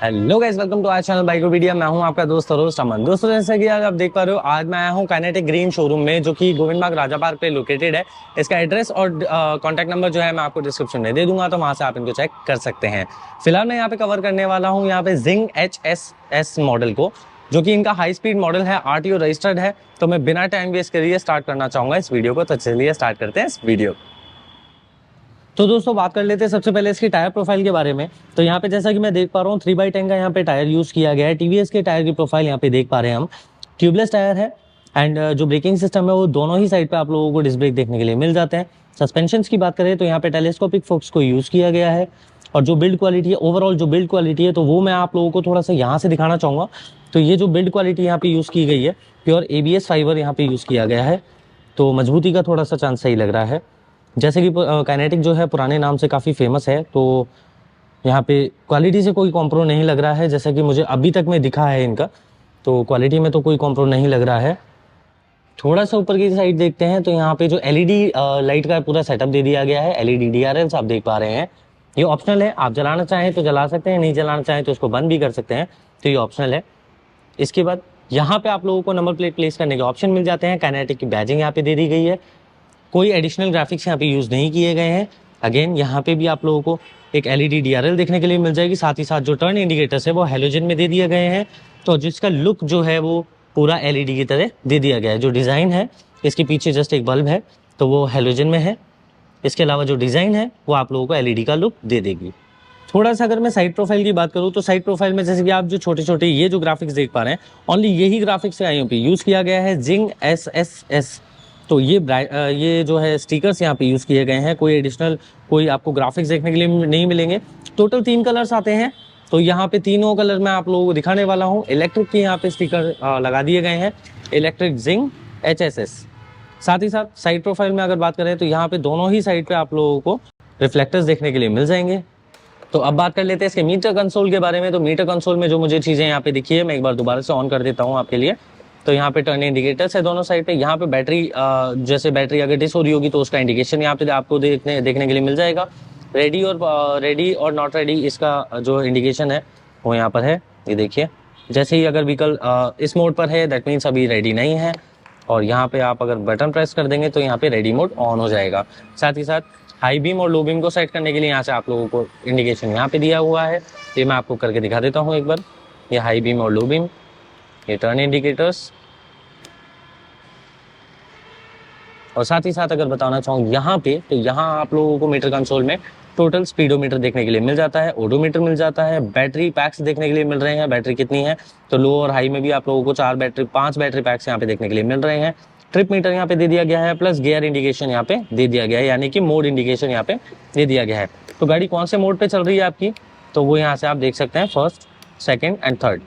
Hello guys, welcome to our channel Bikopedia. मैं हूं आपका दोस्त और अमन। दोस्तों, जैसा कि आज आप देख पा रहे हो, आज मैं आया हूं काइनेटिक ग्रीन शोरूम में, जो कि गोविंद बाग राजा पार्क पे लोकेटेड है। इसका एड्रेस और कॉन्टैक्ट नंबर जो है मैं आपको डिस्क्रिप्शन में दे दूंगा, तो वहां से आप इनको चेक कर सकते हैं। फिलहाल मैं यहाँ पे कवर करने वाला हूँ यहाँ पे जिंग HSS मॉडल को, जो कि इनका हाई स्पीड मॉडल है, RTO रजिस्टर्ड है। तो मैं बिना टाइम वेस्ट करिए स्टार्ट करना चाहूंगा इस वीडियो को। तो चलिए स्टार्ट करते हैं इस वीडियो। तो दोस्तों, बात कर लेते हैं सबसे पहले इसकी टायर प्रोफाइल के बारे में। तो यहाँ पे जैसा कि मैं देख पा रहा हूँ 3x10 का यहाँ पे टायर यूज किया गया है। TVS के टायर की प्रोफाइल यहाँ पे देख पा रहे हैं हम, ट्यूबलेस टायर है। एंड जो ब्रेकिंग सिस्टम है वो दोनों ही साइड पे आप लोगों को डिस्क ब्रेक देखने के लिए मिल जाते हैं। सस्पेंशन की बात करें तो यहाँ पे टेलीस्कोपिक फोक्स को यूज किया गया है। और जो बिल्ड क्वालिटी है, ओवरऑल जो बिल्ड क्वालिटी है, तो वो मैं आप लोगों को थोड़ा सा यहाँ से दिखाना चाहूँगा। तो ये जो बिल्ड क्वालिटी यहाँ पे यूज़ की गई है, प्योर ABS फाइबर यहाँ पे यूज़ किया गया है। तो मजबूती का थोड़ा सा चांस सही लग रहा है। जैसे कि काइनेटिक जो है पुराने नाम से काफ़ी फेमस है, तो यहाँ पे क्वालिटी से कोई कॉम्प्रो नहीं लग रहा है। जैसा कि मुझे अभी तक में दिखा है इनका, तो क्वालिटी में तो कोई कॉम्प्रो नहीं लग रहा है। थोड़ा सा ऊपर की साइड देखते हैं तो यहाँ पे जो LED लाइट का पूरा सेटअप दे दिया गया है। LED DRLs आप देख पा रहे हैं। ये ऑप्शनल है, आप जलाना चाहें तो जला सकते हैं, नहीं जलाना चाहें तो उसको बंद भी कर सकते हैं। तो ये ऑप्शनल है। इसके बाद यहाँ पे आप लोगों को नंबर प्लेट प्लेस करने के ऑप्शन मिल जाते हैं। काइनेटिक की बैजिंग यहाँ पे दे दी गई है। कोई एडिशनल ग्राफिक्स यहाँ पे यूज़ नहीं किए गए हैं। अगेन यहाँ पे भी आप लोगों को एक LED DRL देखने के लिए मिल जाएगी। साथ ही साथ जो टर्न इंडिकेटर्स है वो हेलोजन में दे दिए गए हैं। तो जिसका लुक जो है वो पूरा LED की तरह दे दिया गया है। जो डिज़ाइन है, इसके पीछे जस्ट एक बल्ब है तो वो हेलोजन में है। इसके अलावा जो डिज़ाइन है वो आप लोगों को LED का लुक दे देगी। थोड़ा सा अगर मैं साइड प्रोफाइल की बात करूँ तो साइड प्रोफाइल में जैसे कि आप जो छोटे छोटे ये जो ग्राफिक्स देख पा रहे हैं, ओनली यही ग्राफिक्स यहाँ पे यूज़ किया गया है, जिंग SSS। तो ये जो है स्टिकर्स यहाँ पे यूज़ किए गए हैं। कोई एडिशनल कोई आपको ग्राफिक्स देखने के लिए नहीं मिलेंगे। टोटल 3 कलर्स आते हैं, तो यहाँ पे तीनों कलर मैं आप लोगों को दिखाने वाला हूँ। इलेक्ट्रिक के यहाँ पे स्टिकर लगा दिए गए हैं, इलेक्ट्रिक जिंग HSS। साथ ही साथ साइड प्रोफाइल में अगर बात करें तो यहाँ पे दोनों ही साइड पे आप लोगों को रिफ्लेक्टर्स देखने के लिए मिल जाएंगे। तो अब बात कर लेते हैं इसके मीटर कंसोल के बारे में। तो मीटर कंसोल में जो मुझे चीज़ें यहाँ पे दिखी है, मैं एक बार दोबारा से ऑन कर देता हूँ आपके लिए। तो यहाँ पे टर्न इंडिकेटर्स है दोनों साइड पे। यहाँ पे बैटरी, जैसे बैटरी अगर डिस हो रही होगी तो उसका इंडिकेशन यहाँ पे आपको देखने के लिए मिल जाएगा। रेडी और नॉट रेडी, इसका जो इंडिकेशन है वो यहाँ पर है। ये देखिए, जैसे ही अगर व्हीकल इस मोड पर है, दैट मीन्स अभी रेडी नहीं है। और यहाँ पे आप अगर बटन प्रेस कर देंगे तो यहाँ पे रेडी मोड ऑन हो जाएगा। साथ ही साथ हाई बीम और लो बीम को सेट करने के लिए यहाँ से आप लोगों को इंडिकेशन यहाँ पे दिया हुआ है। ये मैं आपको करके दिखा देता हूँ एक बार। ये हाई बीम और लो बीम, ये टर्न इंडिकेटर्स। और साथ ही साथ अगर बताना चाहूँ यहाँ पे, तो यहाँ आप लोगों को मीटर कंसोल में टोटल स्पीडोमीटर देखने के लिए मिल जाता है, ओडोमीटर मिल जाता है, बैटरी पैक्स देखने के लिए मिल रहे हैं, बैटरी कितनी है। तो लो और हाई में भी आप लोगों को 5 बैटरी पैक्स यहाँ पे देखने के लिए मिल रहे हैं। ट्रिप मीटर यहाँ पे दे दिया गया है, प्लस गियर इंडिकेशन यहाँ पे दे दिया गया है, यानी कि मोड इंडिकेशन यहाँ पे दे दिया गया है। तो गाड़ी कौन से मोड पे चल रही है आपकी, तो वो यहाँ से आप देख सकते हैं, first, second and third.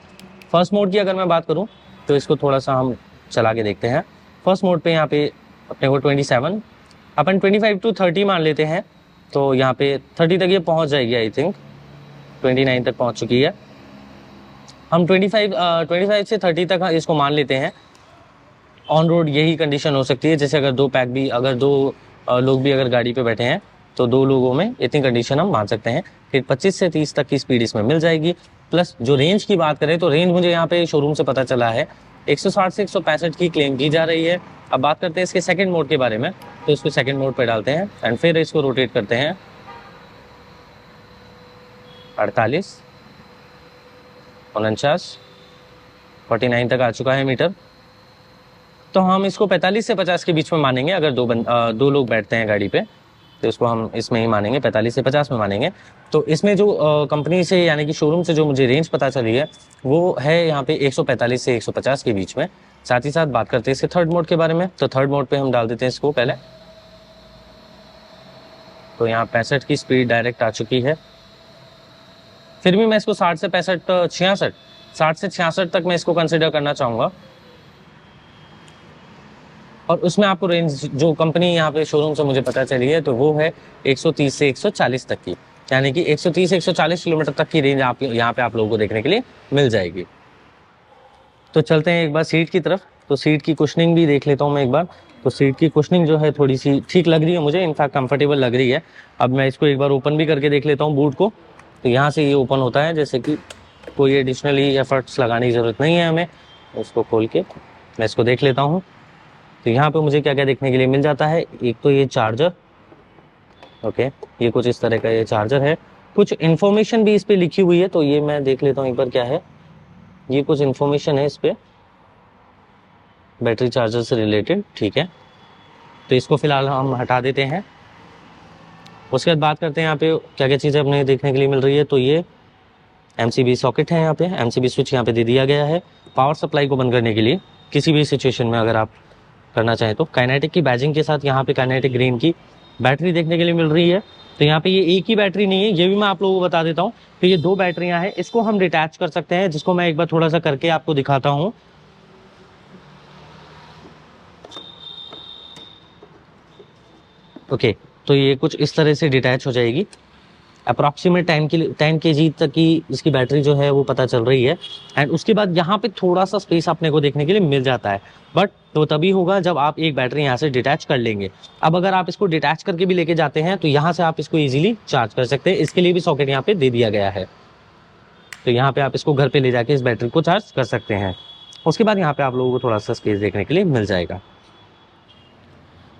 First mode की अगर मैं बात करूँ तो इसको थोड़ा सा हम चला के देखते हैं। फर्स्ट मोड पे यहाँ पे अपने को 27, अपन 25 to 30 मान लेते हैं। तो यहाँ पे 30 तक ये पहुँच जाएगी, आई थिंक 29 तक पहुँच चुकी है। हम 25 से 30 तक इसको मान लेते हैं। ऑन रोड यही कंडीशन हो सकती है, जैसे अगर दो लोग भी अगर गाड़ी पे बैठे हैं तो 2 लोगों में इतनी कंडीशन हम मान सकते हैं। फिर 25 से 30 तक की स्पीड इसमें मिल जाएगी। प्लस जो रेंज की बात करें तो रेंज मुझे यहाँ पे शोरूम से पता चला है 160 से 165 की क्लेम की जा रही है। अब बात करते हैं इसके सेकंड मोड के बारे में। तो इसको सेकंड मोड पे डालते हैं एंड फिर इसको रोटेट करते हैं। 48, 49, 49 तक आ चुका है मीटर। तो हम इसको 45 से 50 के बीच में मानेंगे। अगर दो लोग बैठते हैं गाड़ी पे तो इसको हम इसमें ही मानेंगे, 45 से 50 में मानेंगे। तो इसमें जो कंपनी से यानी कि शोरूम से जो मुझे रेंज पता चली है वो है यहाँ पे 145 से 150 के बीच में। साथ ही साथ बात करते हैं इसके थर्ड मोड के बारे में। तो थर्ड मोड पे हम डाल देते हैं इसको पहले। तो यहाँ 65 की स्पीड डायरेक्ट आ चुकी है। फिर भी मैं इसको 60 से 66 तक मैं इसको कंसिडर करना चाहूँगा। और उसमें आपको रेंज जो कंपनी यहाँ पे शोरूम से मुझे पता चली है तो वो है 130 से 140 तक की, यानी कि 130 से 140 किलोमीटर तक की रेंज आप यहाँ पे आप लोगों को देखने के लिए मिल जाएगी। तो चलते हैं एक बार सीट की तरफ। तो सीट की कुशनिंग भी देख लेता हूँ मैं एक बार। तो सीट की कुशनिंग जो है थोड़ी सी ठीक लग रही है मुझे, इनफैक्ट कंफर्टेबल लग रही है। अब मैं इसको एक बार ओपन भी करके देख लेता हूँ बूट को। तो यहाँ से ये ओपन होता है, जैसे कि कोई एडिशनली एफर्ट्स लगाने की ज़रूरत नहीं है हमें। इसको खोल के मैं इसको देख लेता हूँ। तो यहाँ पे मुझे क्या क्या देखने के लिए मिल जाता है, एक तो ये चार्जर, ओके, ये कुछ इस तरह का ये चार्जर है। कुछ इन्फॉर्मेशन भी इस पर लिखी हुई है, तो ये मैं देख लेता हूँ एक बार क्या है। ये कुछ इन्फॉर्मेशन है इस पर बैटरी चार्जर से रिलेटेड, ठीक है। तो इसको फिलहाल हम हटा देते हैं। उसके बाद बात करते हैं यहाँ पे क्या क्या चीज़ें अपने देखने के लिए मिल रही है। तो ये MCB सॉकेट है, यहाँ पे MCB स्विच यहाँ पे दे दिया गया है पावर सप्लाई को बंद करने के लिए किसी भी सिचुएशन में अगर आप करना चाहें तो। काइनेटिक की बैजिंग के साथ यहाँ पे काइनेटिक ग्रीन की बैटरी देखने के लिए मिल रही है। तो यहाँ पे ये एक ही बैटरी नहीं है, ये भी मैं आप लोगों को बता देता हूँ। तो ये 2 बैटरियाँ हैं, इसको हम डिटैच कर सकते हैं, जिसको मैं एक बार थोड़ा सा करके आपको दिखाता हूँ। ओके, तो ये कुछ इस तरह से डिटैच हो जाएगी। अप्रॉक्सीमेट 10 kg तक की इसकी बैटरी जो है वो पता चल रही है। एंड उसके बाद यहाँ पे थोड़ा सा स्पेस अपने को देखने के लिए मिल जाता है, बट तो तभी होगा जब आप एक बैटरी यहाँ से डिटैच कर लेंगे। अब अगर आप इसको डिटैच करके भी लेके जाते हैं तो यहाँ से आप इसको इजीली चार्ज कर सकते हैं। इसके लिए भी सॉकेट यहाँ पे दे दिया गया है। तो यहाँ पे आप इसको घर पे ले जाके इस बैटरी को चार्ज कर सकते हैं। उसके बाद यहाँ पे आप लोगों को थोड़ा सा स्पेस देखने के लिए मिल जाएगा।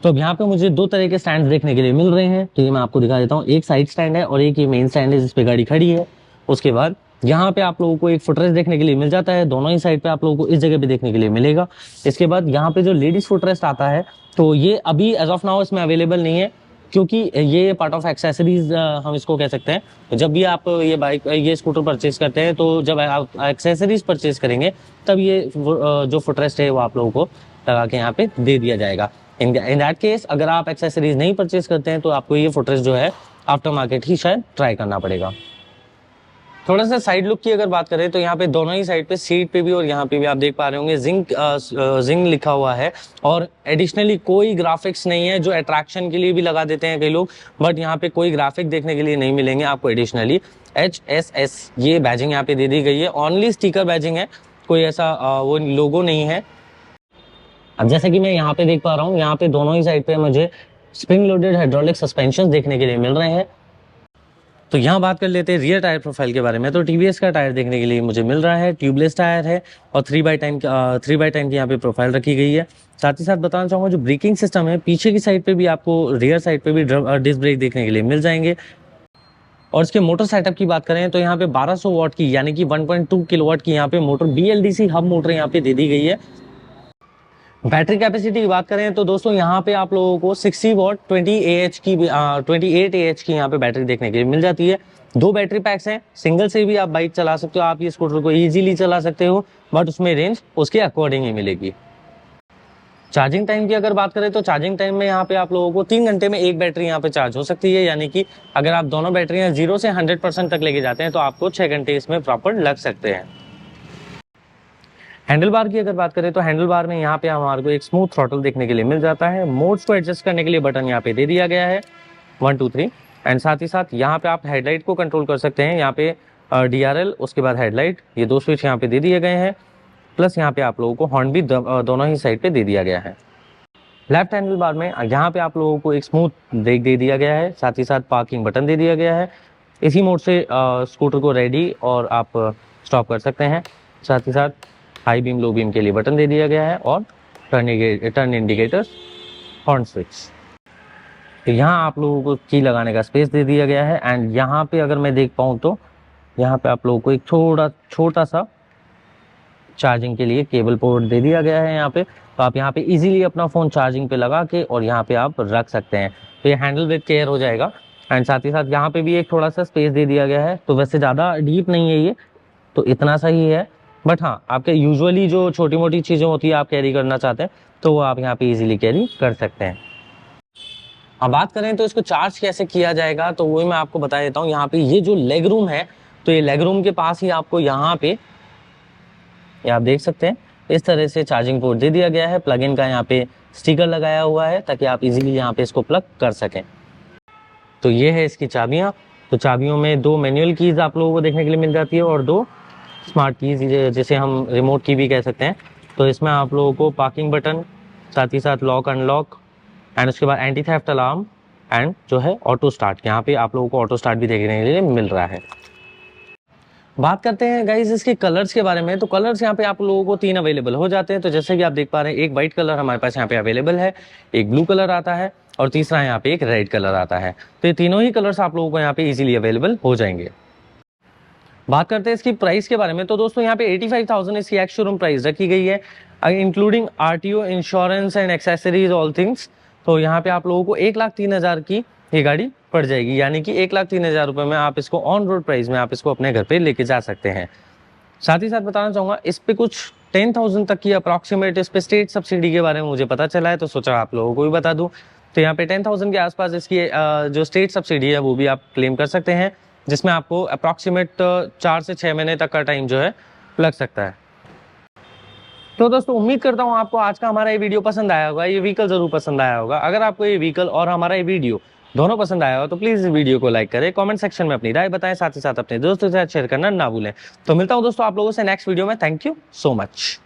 तो अब यहाँ पे मुझे 2 तरह के स्टैंड देखने के लिए मिल रहे हैं, तो ये मैं आपको दिखा देता हूँ। एक साइड स्टैंड है और एक ये मेन स्टैंड है जिस पे गाड़ी खड़ी है। उसके बाद यहाँ पे आप लोगों को एक फुटरेस्ट देखने के लिए मिल जाता है, दोनों ही साइड पे आप लोगों को इस जगह पे देखने के लिए मिलेगा। इसके बाद यहाँ पे जो लेडीज फुटरेस्ट आता है, तो ये अभी एज ऑफ नाउ इसमें अवेलेबल नहीं है, क्योंकि ये पार्ट ऑफ एक्सेसरीज हम इसको कह सकते हैं। जब भी आप ये स्कूटर परचेज करते हैं, तो जब आप एक्सेसरीज परचेज करेंगे तब ये जो फुटरेस्ट है वो आप लोगों को लगा के यहाँ पे दे दिया जाएगा। इन दैट केस अगर आप एक्सेसरीज नहीं परचेज करते हैं तो आपको ये फुटरेस्ट जो है आफ्टर मार्केट ही शायद ट्राई करना पड़ेगा। थोड़ा सा साइड लुक की अगर बात करें तो यहाँ पे दोनों ही साइड पे सीट पे भी और यहाँ पे भी आप देख पा रहे होंगे जिंक लिखा हुआ है। और एडिशनली कोई ग्राफिक्स नहीं है, जो अट्रैक्शन के लिए भी लगा देते हैं कई लोग, बट यहाँ पे कोई ग्राफिक देखने के लिए नहीं मिलेंगे आपको। एडिशनली HSS ये बैजिंग यहाँ पे दे दी गई है, ओनली स्टिकर बैजिंग है, कोई ऐसा वो लोगो नहीं है। अब जैसे कि मैं यहाँ पे देख पा रहा हूँ, यहाँ पे दोनों ही साइड पे मुझे स्प्रिंग लोडेड हाइड्रोलिक सस्पेंशन देखने के लिए मिल रहे हैं। तो यहाँ बात कर लेते हैं रियर टायर प्रोफाइल के बारे में। तो TVS का टायर देखने के लिए मुझे मिल रहा है, ट्यूबलेस टायर है और 3x10 की यहाँ पे प्रोफाइल रखी गई है। साथ ही साथ बताना चाहूँगा जो ब्रेकिंग सिस्टम है, पीछे की साइड पे भी आपको रियर साइड पे भी डिस्क ब्रेक देखने के लिए मिल जाएंगे। और इसके मोटर सेटअप की बात करें तो यहाँ पे 1200 वॉट की यानी कि 1.2 किलोवाट की यहाँ पे मोटर BLDC हब मोटर यहाँ पे दे दी गई है। बैटरी कैपेसिटी की बात करें तो दोस्तों यहाँ पे आप लोगों को 60 वॉट 28 AH की यहाँ पे बैटरी देखने के लिए मिल जाती है। 2 बैटरी पैक्स हैं, सिंगल से भी आप बाइक चला सकते हो, आप ये स्कूटर को इजीली चला सकते हो, बट उसमें रेंज उसके अकॉर्डिंग ही मिलेगी। चार्जिंग टाइम की अगर बात करें तो चार्जिंग टाइम में यहाँ पे आप लोगों को 3 घंटे में एक बैटरी यहाँ पे चार्ज हो सकती है, यानी कि अगर आप दोनों बैटरियाँ 0 से 100% तक लेके जाते हैं तो आपको 6 घंटे इसमें प्रॉपर लग सकते हैं। हैंडल बार की अगर बात करें तो हैंडल बार में यहाँ पे हमारे को एक स्मूथ थ्रॉटल देखने के लिए मिल जाता है। मोड्स को एडजस्ट करने के लिए बटन यहाँ पे दे दिया गया है 1 2 3। एंड साथ ही साथ यहाँ पे आप हेडलाइट को कंट्रोल कर सकते हैं। यहाँ पे DRL, उसके बाद हेडलाइट, ये 2 स्विच यहाँ पे दे दिए गए हैं। प्लस यहाँ पे आप लोगों को हॉर्न भी दोनों ही साइड पे दे दिया गया है। लेफ्ट हैंडल बार में यहाँ पे आप लोगों को एक स्मूथ ब्रेक दे दिया गया है, साथ ही साथ पार्किंग बटन दे दिया गया है। इसी मोड से स्कूटर को रेडी और आप स्टॉप कर सकते हैं। साथ ही साथ हाई बीम लो बीम के लिए बटन दे दिया गया है और टर्न इंडिकेटर्स, हॉर्न स्विच। तो यहाँ आप लोगों को की लगाने का स्पेस दे दिया गया है। एंड यहाँ पे अगर मैं देख पाऊँ तो यहाँ पे आप लोगों को एक छोटा सा चार्जिंग के लिए केबल पोर्ट दे दिया गया है यहाँ पे। तो आप यहाँ पे इजीली अपना फ़ोन चार्जिंग पे लगा के और यहाँ पे आप रख सकते हैं। तो ये हैंडल विद केयर हो जाएगा। एंड साथ ही साथ यहाँ पे भी एक थोड़ा सा स्पेस दे दिया गया है। तो वैसे ज़्यादा डीप नहीं है ये, तो इतना सा ही है, बट हाँ आपके यूजुअली जो छोटी मोटी चीज़ें होती है आप कैरी करना चाहते हैं तो वो आप यहाँ पे इजीली कैरी कर सकते हैं। अब बात करें तो इसको चार्ज कैसे किया जाएगा, तो वही मैं आपको बता देता हूँ। यहाँ पे ये जो लेग रूम है, तो ये लेग रूम के पास ही आपको यहाँ पे ये आप देख सकते हैं इस तरह से चार्जिंग पोर्ट दे दिया गया है। प्लग इन का यहाँ पे स्टिकर लगाया हुआ है ताकि आप इजीली यहाँ पे इसको प्लग कर सकें। तो ये है इसकी चाबियाँ। तो चाबियों में 2 मैनुअल कीज आप लोगों को देखने के लिए मिल जाती है और 2 स्मार्ट कीज जिसे हम रिमोट की भी कह सकते हैं। तो इसमें आप लोगों को पार्किंग बटन, साथ ही साथ लॉक अनलॉक, एंड उसके बाद एंटी थेफ्ट अलार्म एंड जो है ऑटो स्टार्ट, यहाँ पे आप लोगों को ऑटो स्टार्ट भी देखने के लिए मिल रहा है। बात करते हैं गाइज इसके कलर्स के बारे में। तो कलर्स यहाँ पे आप लोगों को 3 अवेलेबल हो जाते हैं। तो जैसे कि आप देख पा रहे हैं, एक व्हाइट कलर हमारे पास यहाँ पे अवेलेबल है, एक ब्लू कलर आता है और तीसरा यहाँ पे एक रेड कलर आता है। तो ये तीनों ही कलर्स आप लोगों को यहाँ पे इजीली अवेलेबल हो जाएंगे। बात करते हैं इसकी प्राइस के बारे में। तो दोस्तों यहाँ पे 85,000 इसकी एक्स शोरूम प्राइस रखी गई है, including RTO, insurance and accessories all things. तो यहाँ पे आप लोगों को 1,03,000 की ये गाड़ी पड़ जाएगी, यानी कि 1,03,000 रुपये में आप इसको ऑन रोड प्राइस में आप इसको अपने घर पे लेके जा सकते हैं। साथ ही साथ बताना चाहूँगा, इस पे कुछ 10,000 तक की अप्रॉक्सीमेट इस पे स्टेट सब्सिडी के बारे में मुझे पता चला है, तो सोचा आप लोगों को भी बता दूँ। तो यहाँ पे 10,000 के आसपास इसकी जो स्टेट सब्सिडी है वो भी आप क्लेम कर सकते हैं, जिसमें आपको अप्रॉक्सीमेट 4 से 6 महीने तक का टाइम जो है लग सकता है। तो दोस्तों उम्मीद करता हूँ आपको आज का हमारा ये वीडियो पसंद आया होगा, ये व्हीकल जरूर पसंद आया होगा। अगर आपको ये व्हीकल और हमारा ये वीडियो दोनों पसंद आया हो तो प्लीज इस वीडियो को लाइक करें, कमेंट सेक्शन में अपनी राय बताएं, साथ ही साथ अपने दोस्तों के साथ शेयर करना ना भूलें। तो मिलता हूँ दोस्तों आप लोगों से नेक्स्ट वीडियो में। Thank you so much.